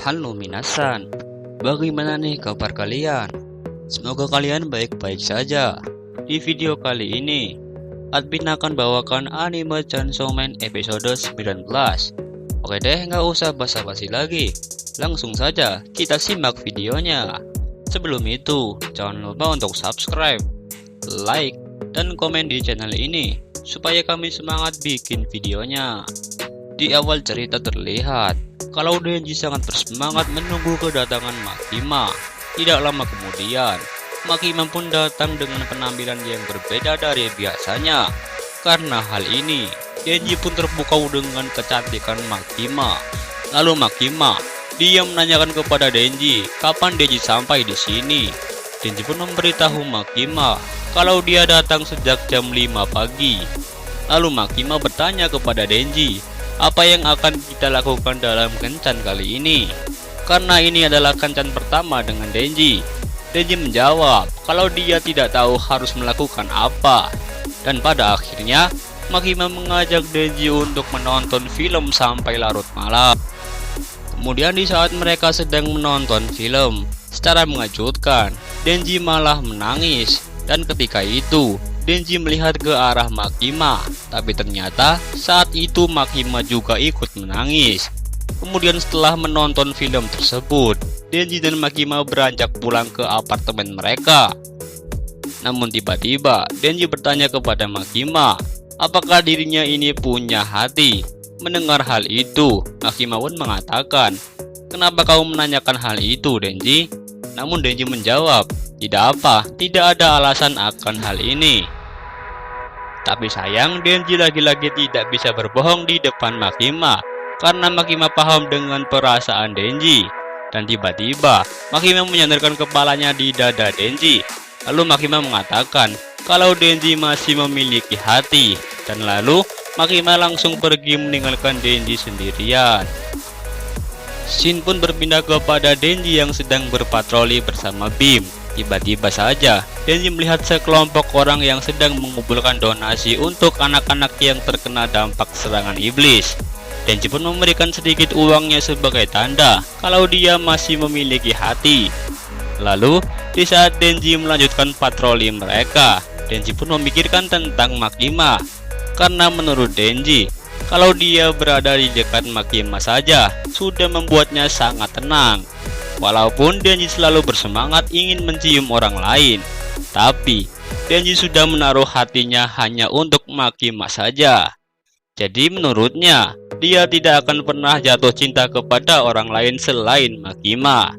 Halo minasan, bagaimana nih kabar kalian? Semoga kalian baik-baik saja. Di video kali ini, admin akan bawakan anime Chainsaw Man episode 19. Oke deh, nggak usah basa-basi lagi. Langsung saja kita simak videonya. Sebelum itu, jangan lupa untuk subscribe, like, dan komen di channel ini supaya kami semangat bikin videonya. Di awal cerita terlihat kalau Denji sangat bersemangat menunggu kedatangan Makima. Tidak lama kemudian, Makima pun datang dengan penampilan yang berbeda dari biasanya. Karena hal ini, Denji pun terpukau dengan kecantikan Makima. Lalu Makima, dia menanyakan kepada Denji, kapan Denji sampai di sini. Denji pun memberitahu Makima kalau dia datang sejak jam 5 pagi. Lalu Makima bertanya kepada Denji, apa yang akan kita lakukan dalam kencan kali ini? Karena ini adalah kencan pertama dengan Denji. Denji menjawab kalau dia tidak tahu harus melakukan apa. Dan pada akhirnya, Makima mengajak Denji untuk menonton film sampai larut malam. Kemudian di saat mereka sedang menonton film, secara mengejutkan, Denji malah menangis. Dan ketika itu, Denji melihat ke arah Makima, tapi ternyata saat itu Makima juga ikut menangis. Kemudian setelah menonton film tersebut, Denji dan Makima beranjak pulang ke apartemen mereka. Namun tiba-tiba Denji bertanya kepada Makima, apakah dirinya ini punya hati? Mendengar hal itu, Makima pun mengatakan, kenapa kau menanyakan hal itu, Denji? Namun Denji menjawab, tidak apa, tidak ada alasan akan hal ini. Tapi sayang, Denji lagi-lagi tidak bisa berbohong di depan Makima karena Makima paham dengan perasaan Denji. Dan tiba-tiba Makima menyandarkan kepalanya di dada Denji. Lalu Makima mengatakan kalau Denji masih memiliki hati. Dan lalu Makima langsung pergi meninggalkan Denji sendirian. Scene pun berpindah kepada Denji yang sedang berpatroli bersama Bim. Tiba-tiba saja, Denji melihat sekelompok orang yang sedang mengumpulkan donasi untuk anak-anak yang terkena dampak serangan iblis. Denji pun memberikan sedikit uangnya sebagai tanda kalau dia masih memiliki hati. Lalu, di saat Denji melanjutkan patroli mereka, Denji pun memikirkan tentang Makima. Karena menurut Denji, kalau dia berada di dekat Makima saja, sudah membuatnya sangat tenang. Walaupun Denji selalu bersemangat ingin mencium orang lain, tapi Denji sudah menaruh hatinya hanya untuk Makima saja. Jadi menurutnya, dia tidak akan pernah jatuh cinta kepada orang lain selain Makima.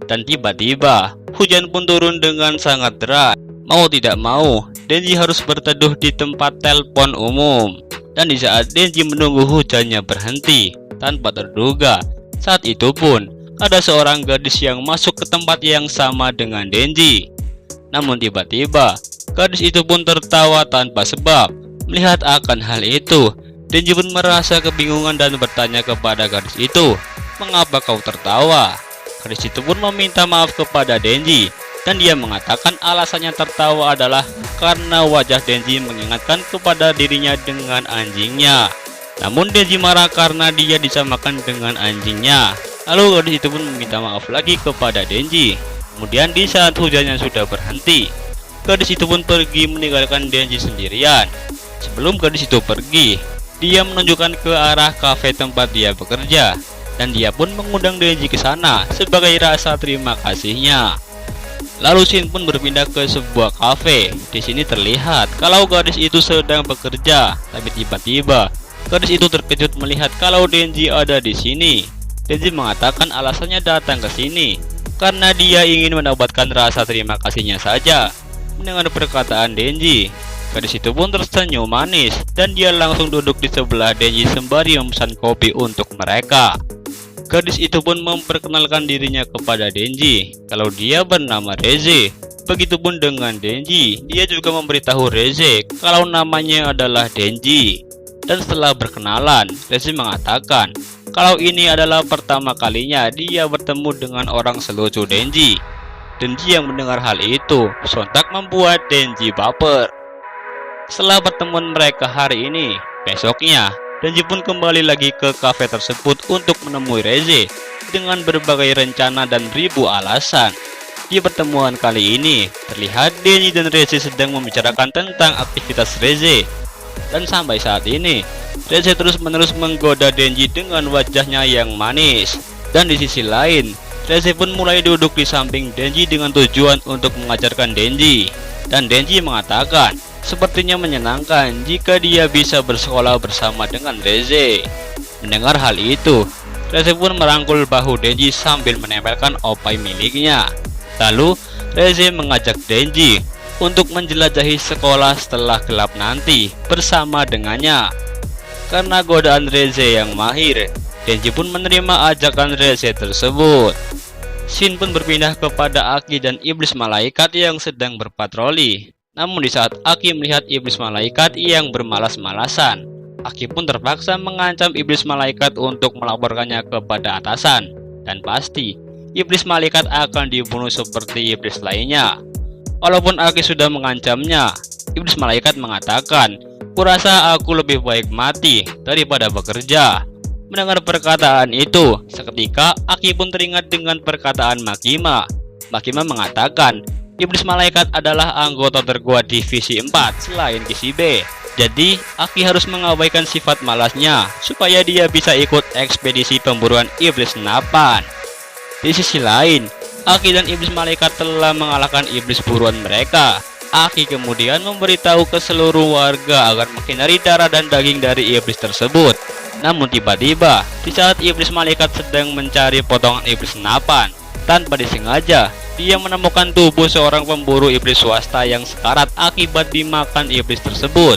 Dan tiba-tiba, hujan pun turun dengan sangat deras. Mau tidak mau, Denji harus berteduh di tempat telepon umum. Dan di saat Denji menunggu hujannya berhenti, tanpa terduga, saat itu pun ada seorang gadis yang masuk ke tempat yang sama dengan Denji. Namun tiba-tiba, gadis itu pun tertawa tanpa sebab. Melihat akan hal itu, Denji pun merasa kebingungan dan bertanya kepada gadis itu, mengapa kau tertawa? Gadis itu pun meminta maaf kepada Denji, dan dia mengatakan alasannya tertawa adalah karena wajah Denji mengingatkan kepada dirinya dengan anjingnya. Namun Denji marah karena dia disamakan dengan anjingnya. Lalu gadis itu pun meminta maaf lagi kepada Denji. Kemudian di saat hujannya sudah berhenti, gadis itu pun pergi meninggalkan Denji sendirian. Sebelum gadis itu pergi, dia menunjukkan ke arah kafe tempat dia bekerja. Dan dia pun mengundang Denji ke sana sebagai rasa terima kasihnya. Lalu scene pun berpindah ke sebuah kafe. Di sini terlihat kalau gadis itu sedang bekerja, tapi tiba-tiba gadis itu terkejut melihat kalau Denji ada di sini. Denji mengatakan alasannya datang ke sini karena dia ingin mendapatkan rasa terima kasihnya saja. Mendengar perkataan Denji, gadis itu pun tersenyum manis dan dia langsung duduk di sebelah Denji sembari memesan kopi untuk mereka. Gadis itu pun memperkenalkan dirinya kepada Denji kalau dia bernama Reze. Begitupun dengan Denji, dia juga memberitahu Reze kalau namanya adalah Denji. Dan setelah berkenalan, Reze mengatakan kalau ini adalah pertama kalinya dia bertemu dengan orang selucu Denji. Denji yang mendengar hal itu sontak membuat Denji baper. Setelah pertemuan mereka hari ini, besoknya Denji pun kembali lagi ke kafe tersebut untuk menemui Reze dengan berbagai rencana dan ribu alasan. Di pertemuan kali ini, terlihat Denji dan Reze sedang membicarakan tentang aktivitas Reze. Dan sampai saat ini, Reze terus-menerus menggoda Denji dengan wajahnya yang manis. Dan di sisi lain, Reze pun mulai duduk di samping Denji dengan tujuan untuk mengajarkan Denji. Dan Denji mengatakan, sepertinya menyenangkan jika dia bisa bersekolah bersama dengan Reze. Mendengar hal itu, Reze pun merangkul bahu Denji sambil menempelkan opai miliknya. Lalu, Reze mengajak Denji untuk menjelajahi sekolah setelah gelap nanti bersama dengannya. Karena godaan Reze yang mahir, Denji pun menerima ajakan Reze tersebut. Scene pun berpindah kepada Aki dan iblis malaikat yang sedang berpatroli. Namun di saat Aki melihat iblis malaikat yang bermalas-malasan, Aki pun terpaksa mengancam iblis malaikat untuk melaporkannya kepada atasan. Dan pasti, iblis malaikat akan dibunuh seperti iblis lainnya. Walaupun Aki sudah mengancamnya, iblis malaikat mengatakan, "Kurasa aku lebih baik mati daripada bekerja." Mendengar perkataan itu, seketika Aki pun teringat dengan perkataan Makima. Makima mengatakan, iblis malaikat adalah anggota terkuat divisi 4 selain Kishibe. Jadi, Aki harus mengabaikan sifat malasnya supaya dia bisa ikut ekspedisi pemburuan iblis senapan. Di sisi lain, Aki dan iblis malaikat telah mengalahkan iblis buruan mereka. Aki kemudian memberitahu ke seluruh warga agar menghindari darah dan daging dari iblis tersebut. Namun tiba-tiba, di saat iblis malaikat sedang mencari potongan iblis senapan, tanpa disengaja, dia menemukan tubuh seorang pemburu iblis swasta yang sekarat akibat dimakan iblis tersebut.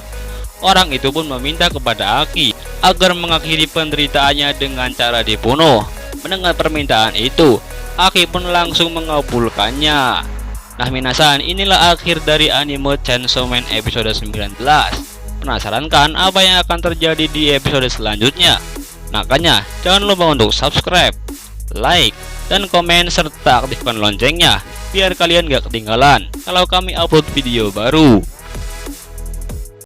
Orang itu pun meminta kepada Aki agar mengakhiri penderitaannya dengan cara dibunuh. Mendengar permintaan itu, Aki pun langsung mengabulkannya. Nah minasan, inilah akhir dari anime Chainsaw Man episode 19. Penasaran kan apa yang akan terjadi di episode selanjutnya? Makanya jangan lupa untuk subscribe, like, dan komen serta aktifkan loncengnya biar kalian gak ketinggalan kalau kami upload video baru.